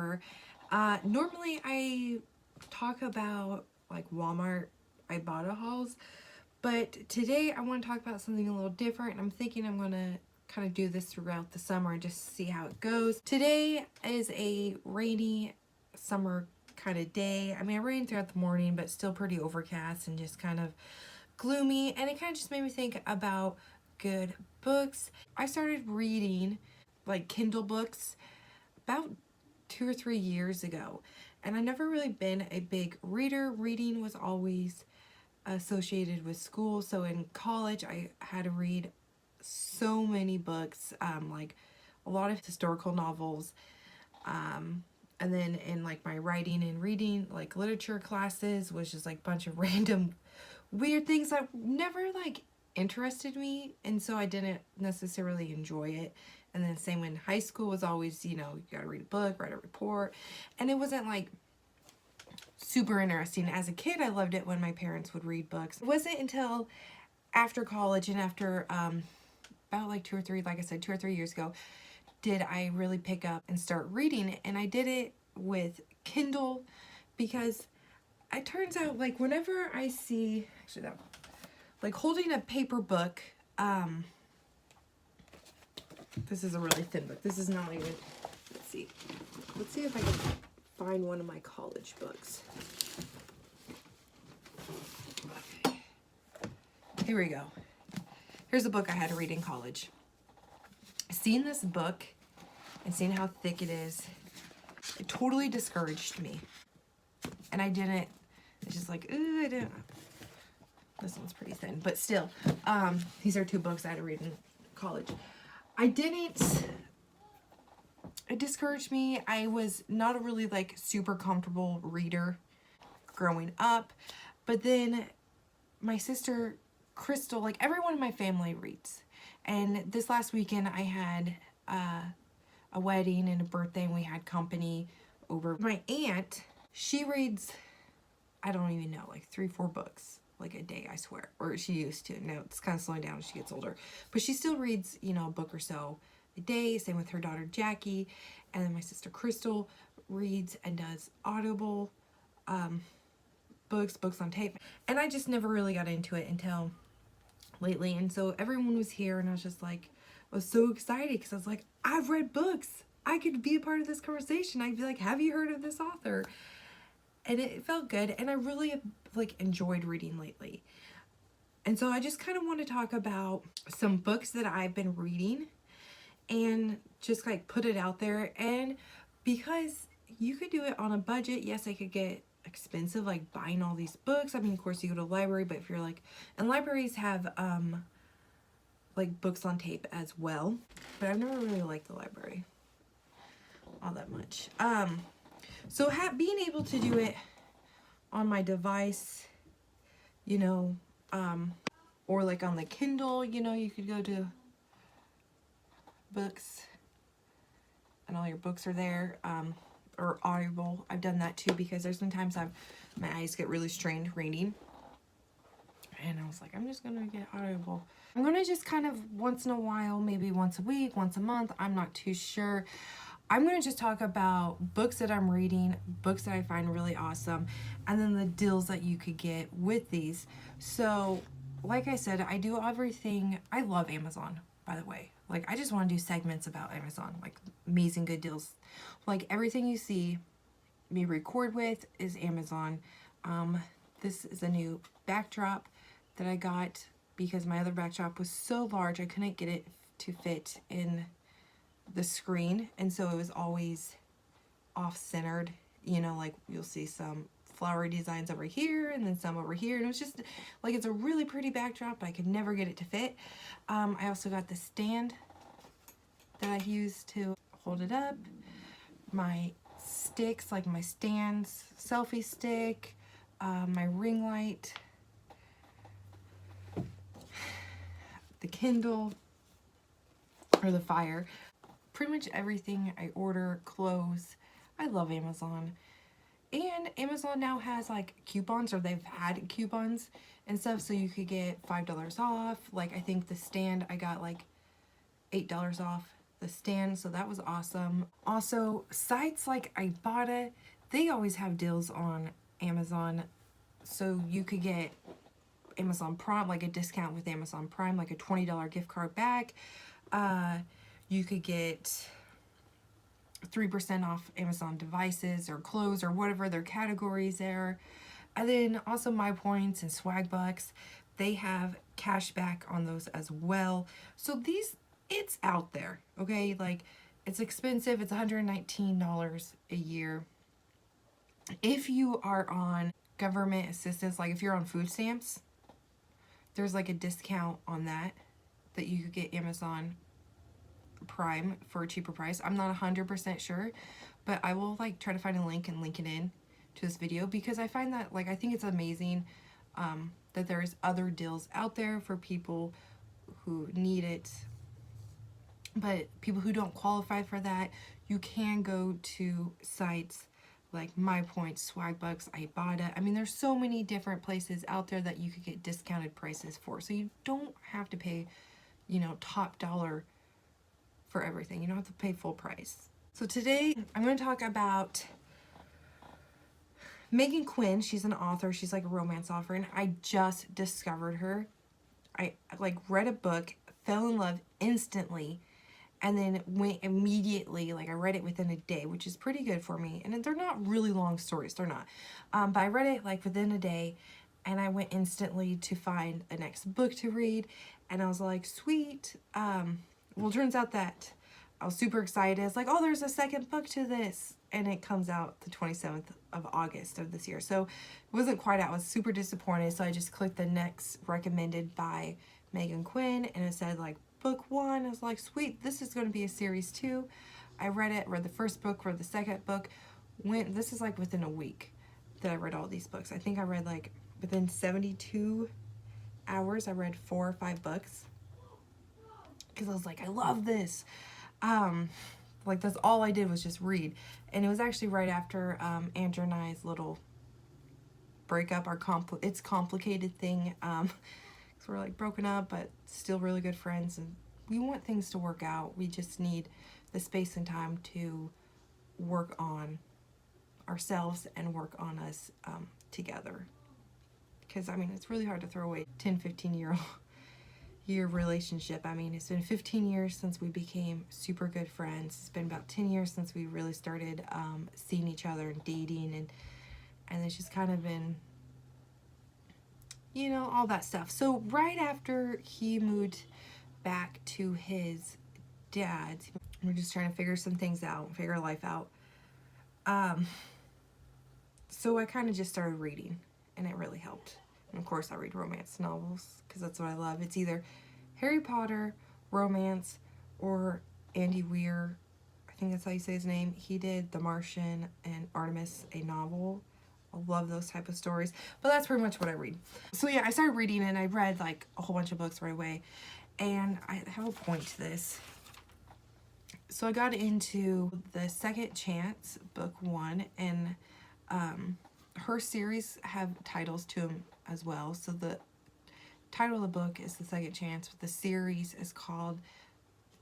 whatever. Normally I talk about like Walmart Ibotta hauls, but today I want to talk about something a little different. I'm thinking I'm going to kind of do this throughout the summer and just see how it goes. Today is a rainy summer kind of day. I mean, it rained throughout the morning, but still pretty overcast and just kind of gloomy, and it kind of just made me think about good books. I started reading like Kindle books about 2 or 3 years ago, and I've never really been a big reader. Reading was always associated with school, so in college I had to read so many books, like a lot of historical novels, and then in like my writing and reading like literature classes was just like a bunch of random weird things that never like interested me, and so I didn't necessarily enjoy it. And then same in high school was always, you gotta read a book, write a report, and it wasn't like super interesting. As a kid, I loved it when my parents would read books. It wasn't until after college and after about like 2 or 3 years ago, did I really pick up and start reading. And I did it with Kindle because it turns out like whenever I see, actually that, like holding a paper book, this is a really thin book. This is not even, let's see if I can find one of my college books. Okay. Here we go. Here's a book I had to read in college. Seeing this book and seeing how thick it is, it totally discouraged me. And I didn't, it's just like, ooh, I didn't. This one's pretty thin, but still, these are two books I had to read in college. It discouraged me. I was not a really like super comfortable reader growing up, but then my sister Crystal, like everyone in my family reads. And this last weekend I had a wedding and a birthday, and we had company over. My aunt, she reads, I don't even know, like 3-4 books like a day, I swear. Or she used to. Now it's kind of slowing down as she gets older. But she still reads, a book or so a day. Same with her daughter Jackie. And then my sister Crystal reads and does Audible books on tape. And I just never really got into it until lately. And so everyone was here, and I was just like, I was so excited because I was like, I've read books. I could be a part of this conversation. I'd be like, have you heard of this author? And it felt good, and I really like enjoyed reading lately. And so I just kind of want to talk about some books that I've been reading and just like put it out there. And because you could do it on a budget, yes, I could get expensive like buying all these books. I mean, of course you go to a library, but if you're like, and libraries have like books on tape as well, but I've never really liked the library all that much. So being able to do it on my device, or like on the Kindle, you could go to books and all your books are there, or Audible. I've done that too because there's sometimes my eyes get really strained reading, and I was like, I'm just gonna get Audible. I'm gonna just kind of once in a while, maybe once a week, once a month, I'm not too sure, I'm going to just talk about books that I'm reading, books that I find really awesome, and then the deals that you could get with these. So, like I said, I do everything. I love Amazon, by the way. Like, I just want to do segments about Amazon, like amazing good deals. Like, everything you see me record with is Amazon. This is a new backdrop that I got because my other backdrop was so large I couldn't get it to fit in the screen, and so it was always off-centered, like you'll see some flowery designs over here and then some over here, and it was just like, it's a really pretty backdrop, but I could never get it to fit. I also got the stand that I use to hold it up, my sticks, like my stands, selfie stick, my ring light, the Kindle, or the Fire. Pretty much everything I order, clothes. I love Amazon. And Amazon now has like coupons, or they've had coupons and stuff, so you could get $5 off. Like, I think the stand I got like $8 off. the stand, so that was awesome. Also, sites like Ibotta, they always have deals on Amazon, so you could get Amazon Prime, like a discount with Amazon Prime, like a $20 gift card back. You could get 3% off Amazon devices or clothes or whatever their categories are. And then also My Points and Swag Bucks, they have cash back on those as well. So it's out there, okay? Like, it's expensive. It's $119 a year. If you are on government assistance, like if you're on food stamps, there's like a discount on that you could get Amazon Prime for a cheaper price. I'm not 100% sure, but I will like try to find a link and link it in to this video, because I find that, like, I think it's amazing that there's other deals out there for people who need it, but people who don't qualify for that, you can go to sites like My Points, Swag Bucks, Ibotta. I mean, there's so many different places out there that you could get discounted prices for, so you don't have to pay, you know, top dollar for everything. You don't have to pay full price. So today I'm going to talk about Meghan Quinn. She's an author. She's like a romance author, and I just discovered her. I like read a book, fell in love instantly, and then went immediately, like I read it within a day, which is pretty good for me. And they're not really long stories, they're not. But I read it like within a day, and I went instantly to find a next book to read, and I was like, sweet. Well, it turns out that I was super excited. It's like, oh, there's a second book to this. And it comes out the 27th of August of this year. So it wasn't quite out. I was super disappointed. So I just clicked the next recommended by Meghan Quinn. And it said like book 1. I was like, sweet, this is going to be a series 2. I read it, read the first book, read the second book. This is like within a week that I read all these books. I think I read like within 72 hours, I read 4 or 5 books. Because I was like, I love this. Like, that's all I did was just read. And it was actually right after Andrew and I's little breakup, it's complicated thing. Because we're like broken up, but still really good friends. And we want things to work out. We just need the space and time to work on ourselves and work on us together. Because, I mean, it's really hard to throw away 10, 15-year relationship. I mean, it's been 15 years since we became super good friends. It's been about 10 years since we really started seeing each other and dating, and it's just kind of been, you know, all that stuff. So right after he moved back to his dad's, we're just trying to figure some things out, figure our life out. So I kind of just started reading, and it really helped. And of course I read romance novels because that's what I love. It's either Harry Potter, romance, or Andy Weir, I think that's how you say his name. He did The Martian and Artemis, a novel. I love those type of stories. But that's pretty much what I read. So yeah, I started reading and I read like a whole bunch of books right away. And I have a point to this. So I got into the Second Chance, book 1, and her series have titles to them as well. So the title of the book is The Second Chance, but the series is called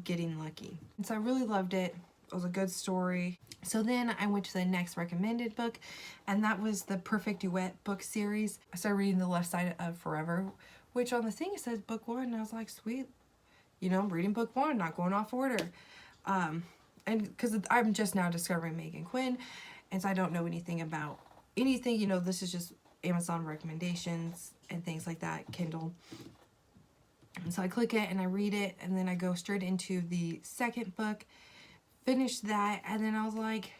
Getting Lucky. And so I really loved it. It was a good story. So then I went to the next recommended book, and that was the Perfect Duet book series. I started reading The Left Side of Forever, which on the thing it says book 1, and I was like, sweet, you know, I'm reading book 1, not going off order. And because I'm just now discovering Meghan Quinn, and so I don't know anything about anything, you know, this is just Amazon recommendations and things like that, Kindle. And so I click it and I read it, and then I go straight into the second book, finish that, and then I was like,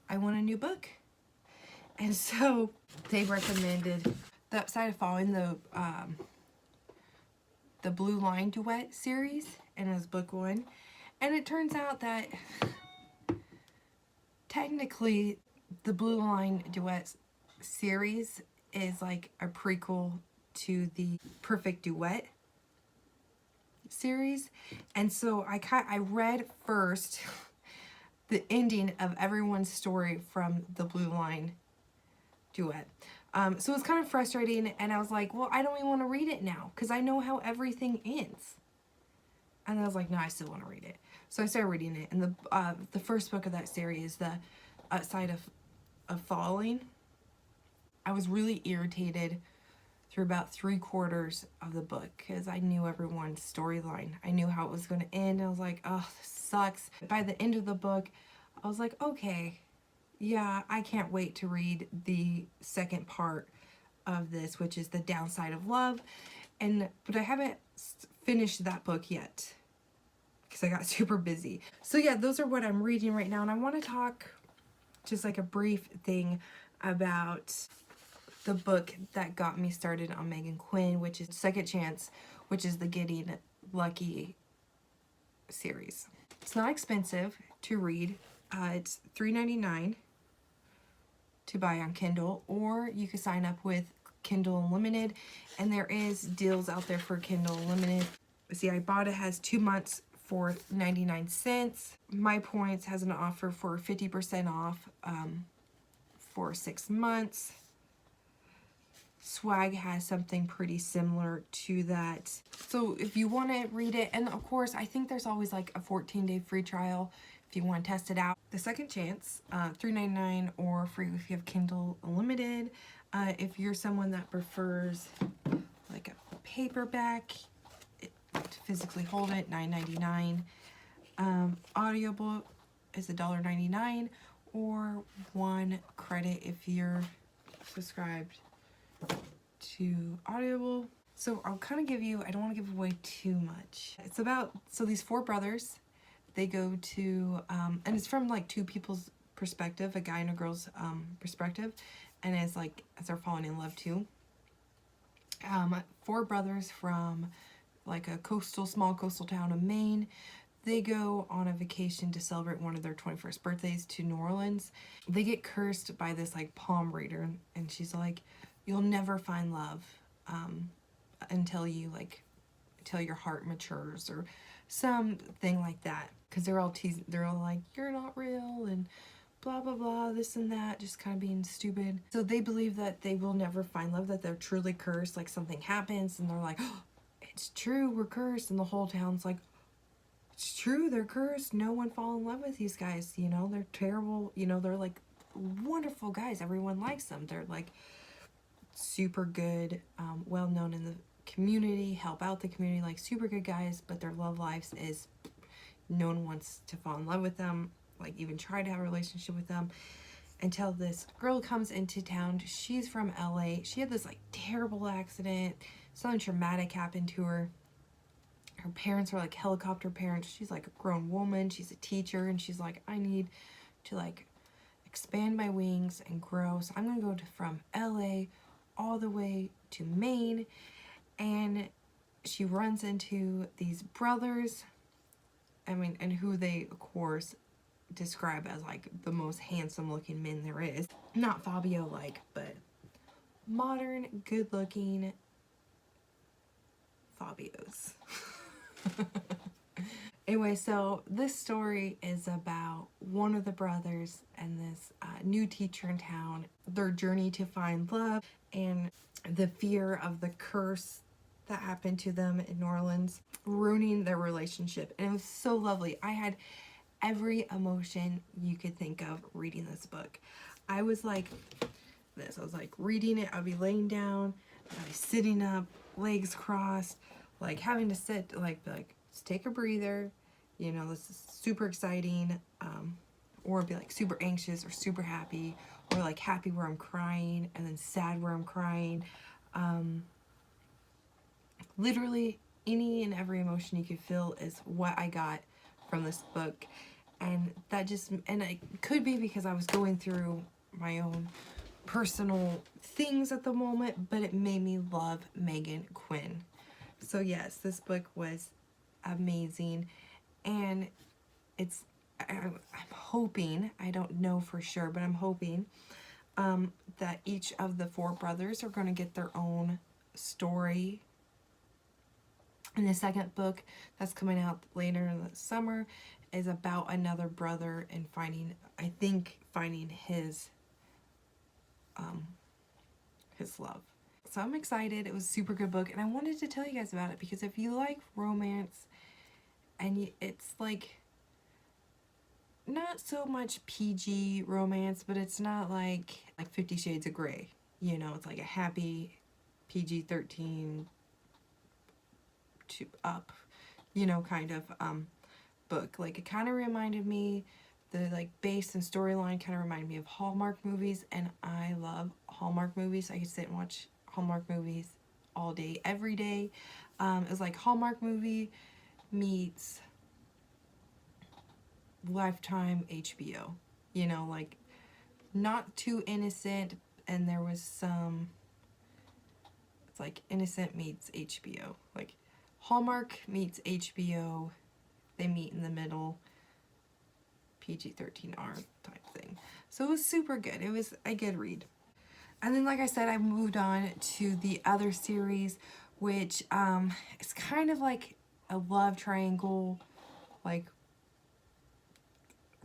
I want a new book. And so they recommended the side of following the Blue Line Duet series, and it was book 1. And it turns out that technically the Blue Line Duet series is like a prequel to the Perfect Duet series. And so I read first the ending of everyone's story from the Blue Line Duet. So it was kind of frustrating, and I was like, well, I don't even want to read it now because I know how everything ends. And I was like, no, I still want to read it. So I started reading it, and the first book of that series, the Side of Falling, I was really irritated through about 3/4 of the book because I knew everyone's storyline. I knew how it was going to end. I was like, oh, this sucks. By the end of the book, I was like, okay, yeah, I can't wait to read the second part of this, which is The Downside of Love. But I haven't finished that book yet because I got super busy. So yeah, those are what I'm reading right now, and I want to talk just like a brief thing about the book that got me started on Meghan Quinn, which is Second Chance, which is the Getting Lucky series. It's not expensive to read. It's $3.99 to buy on Kindle, or you can sign up with Kindle Unlimited, and there is deals out there for Kindle Unlimited. See, I bought it, has 2 months for 99 cents. My Points has an offer for 50% off for 6 months. Swag has something pretty similar to that. So if you want to read it, and of course, I think there's always like a 14-day free trial if you want to test it out. The Second Chance, $3.99 or free if you have Kindle Unlimited. If you're someone that prefers like a paperback, to physically hold it, $9.99. Audiobook is $1.99 or 1 credit if you're subscribed to Audible. So I'll kind of give you, I don't want to give away too much. It's about, so these 4 brothers, they go to, and it's from like 2 people's perspective, a guy and a girl's perspective, and it's like, as they're falling in love too. 4 brothers from like a small coastal town of Maine. They go on a vacation to celebrate one of their 21st birthdays to New Orleans. They get cursed by this like palm reader, and she's like, you'll never find love until your heart matures, or something like that. Because they're all like, you're not real, and blah blah blah, this and that, just kind of being stupid. So they believe that they will never find love, that they're truly cursed, like something happens and they're like, oh, it's true, we're cursed. And the whole town's like, it's true, they're cursed, no one fall in love with these guys, you know, they're terrible, you know, they're like wonderful guys, everyone likes them, they're like super good, well known in the community, help out the community, like super good guys, but their love lives is no one wants to fall in love with them, like even try to have a relationship with them, until this girl comes into town. She's from LA. She had this like terrible accident, something traumatic happened to her. Her parents are like helicopter parents. She's like a grown woman, she's a teacher, and she's like, I need to like expand my wings and grow, so I'm gonna go from LA all the way to Maine. And she runs into these brothers, and who they of course describe as like the most handsome looking men there is. Not Fabio like, but modern, good looking Fabios. Anyway, so this story is about one of the brothers and this new teacher in town, their journey to find love, and the fear of the curse that happened to them in New Orleans, ruining their relationship. And it was so lovely. I had every emotion you could think of reading this book. I was like this. I was like reading it. I'd be laying down, I'd be sitting up, legs crossed, like having to sit, like, be like, just take a breather. You know, this is super exciting. Or be like super anxious or super happy, or like happy where I'm crying, and then sad where I'm crying. Literally any and every emotion you could feel is what I got from this book. And that just, and it could be because I was going through my own personal things at the moment, but it made me love Meghan Quinn. So yes, this book was amazing, and I'm hoping, I don't know for sure, but I'm hoping that each of the 4 brothers are going to get their own story. And the second book that's coming out later in the summer is about another brother and finding his love. So I'm excited. It was a super good book, and I wanted to tell you guys about it because if you like romance, and it's like not so much PG romance, but it's not like 50 Shades of Grey. You know, it's like a happy PG-13 to up, you know, kind of book. Like, it kind of reminded me, the like base and storyline kind of reminded me of Hallmark movies, and I love Hallmark movies. I could sit and watch Hallmark movies all day, every day. It was like Hallmark movie meets Lifetime HBO. You know, like, not too innocent, and there was some, it's like innocent meets HBO. Like, Hallmark meets HBO, they meet in the middle, PG-13R type thing. So it was super good. It was a good read. And then, like I said, I moved on to the other series, which is kind of like a love triangle, like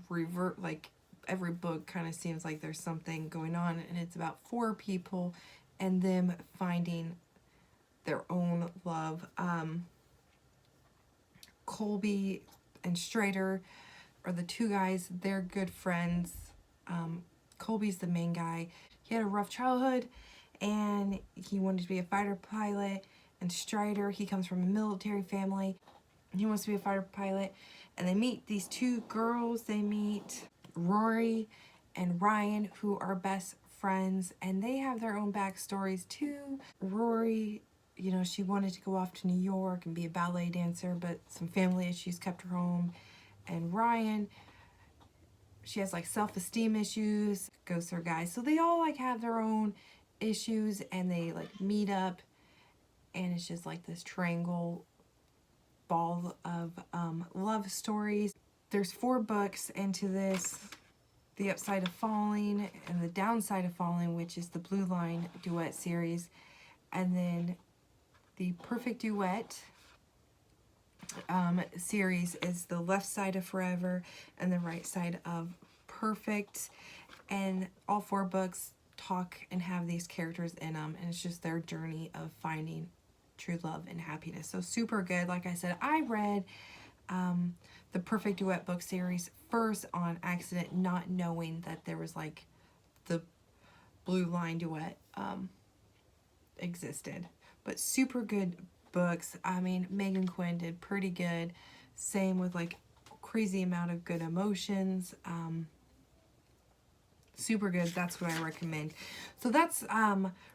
revert, like every book kind of seems like there's something going on, and it's about 4 people and them finding their own love. Colby and Strader are the 2 guys. They're good friends. Colby's the main guy. He had a rough childhood and he wanted to be a fighter pilot. And Strider, he comes from a military family. He wants to be a fighter pilot. And they meet these 2 girls. They meet Rory and Ryan, who are best friends, and they have their own backstories too. Rory, you know, she wanted to go off to New York and be a ballet dancer, but some family issues kept her home. And Ryan, she has like self-esteem issues, goes through guys. So they all like have their own issues, and they like meet up, and it's just like this triangle ball of love stories. There's 4 books into this: The Upside of Falling and The Downside of Falling, which is the Blue Line Duet series, and then the Perfect Duet series is The Left Side of Forever and The Right Side of Perfect. And all 4 books talk and have these characters in them, and it's just their journey of finding true love and happiness. So super good. Like I said, I read the Perfect Duet book series first on accident, not knowing that there was like the Blue Line Duet existed. But super good books. I mean, Meghan Quinn did pretty good. Same with like crazy amount of good emotions. Super good. That's what I recommend. So that's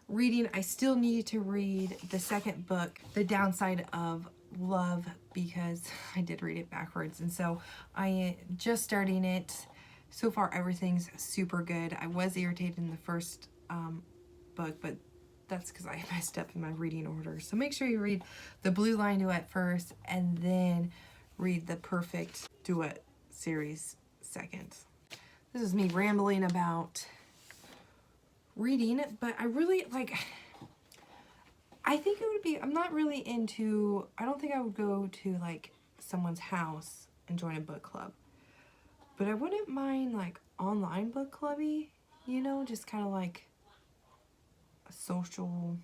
reading. I still need to read the second book, The Downside of Love, because I did read it backwards, and so I am just starting it. So far everything's super good. I was irritated in the first book, but that's because I messed up in my reading order. So make sure you read the Blue Line Duet first, and then read the Perfect Duet series second. This is me rambling about reading, but I really like, I think it would be, I'm not really into, I don't think I would go to like someone's house and join a book club, but I wouldn't mind like online book clubby, you know, just kind of like a social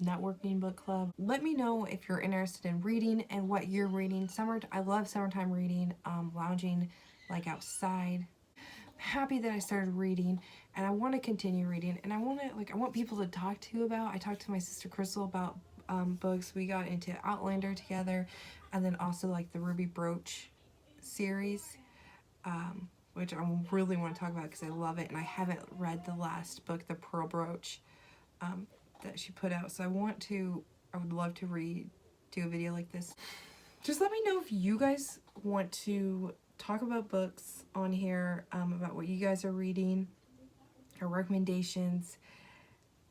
networking book club. Let me know if you're interested in reading and what you're reading. I love summertime reading, lounging like outside. I'm happy that I started reading, and I want to continue reading, and I want people to talk to about. I talked to my sister Crystal about books. We got into Outlander together, and then also like the Ruby Brooch series, which I really want to talk about because I love it, and I haven't read the last book, the Pearl Brooch, that she put out. So I would love to do a video like this. Just let me know if you guys want to talk about books on here, about what you guys are reading, or recommendations,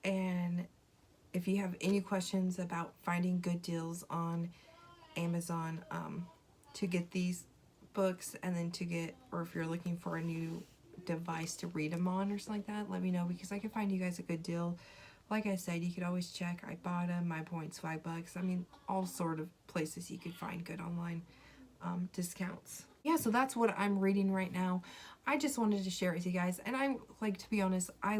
and if you have any questions about finding good deals on Amazon to get these books, and then or if you're looking for a new device to read them on or something like that, let me know, because I can find you guys a good deal. Like I said, you could always check Ibotta, My Points, $5. I mean, all sort of places you could find good online discounts. Yeah, so that's what I'm reading right now. I just wanted to share it with you guys, and I like, to be honest, I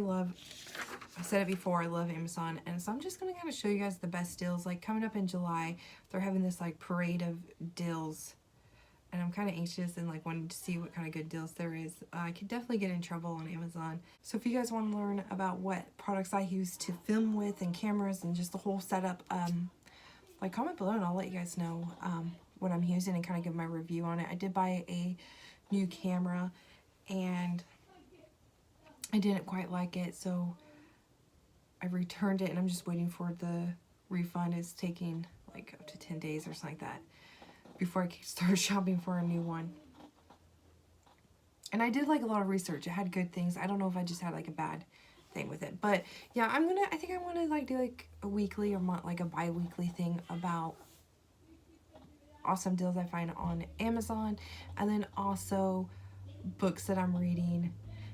said it before, I love Amazon, and so I'm just gonna kind of show you guys the best deals. Like, coming up in July, they're having this like parade of deals, and I'm kind of anxious and like wanting to see what kind of good deals there is. I could definitely get in trouble on Amazon. So if you guys want to learn about what products I use to film with and cameras and just the whole setup, like comment below and I'll let you guys know what I'm using and kind of give my review on it. I did buy a new camera and I didn't quite like it, so I returned it and I'm just waiting for the refund. It's taking like up to 10 days or something like that before I can start shopping for a new one. And I did like a lot of research. It had good things. I don't know if I just had like a bad thing with it. But yeah, I think I want to like do like a weekly or like a bi-weekly thing about awesome deals I find on Amazon. And then also books that I'm reading.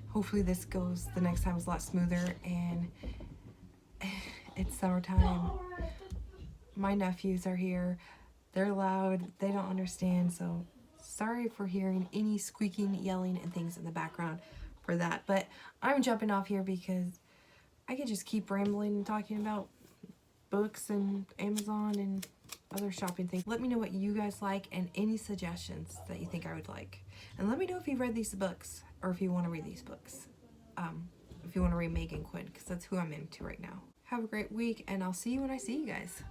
Hopefully this goes the next time is a lot smoother. And it's summertime. My nephews are here. They're loud. They don't understand. So sorry for hearing any squeaking, yelling, and things in the background for that. But I'm jumping off here because I could just keep rambling and talking about books and Amazon and other shopping things. Let me know what you guys like and any suggestions that you think I would like. And let me know if you read these books or if you want to read these books. If you want to read Meghan Quinn, because that's who I'm into right now. Have a great week, and I'll see you when I see you guys.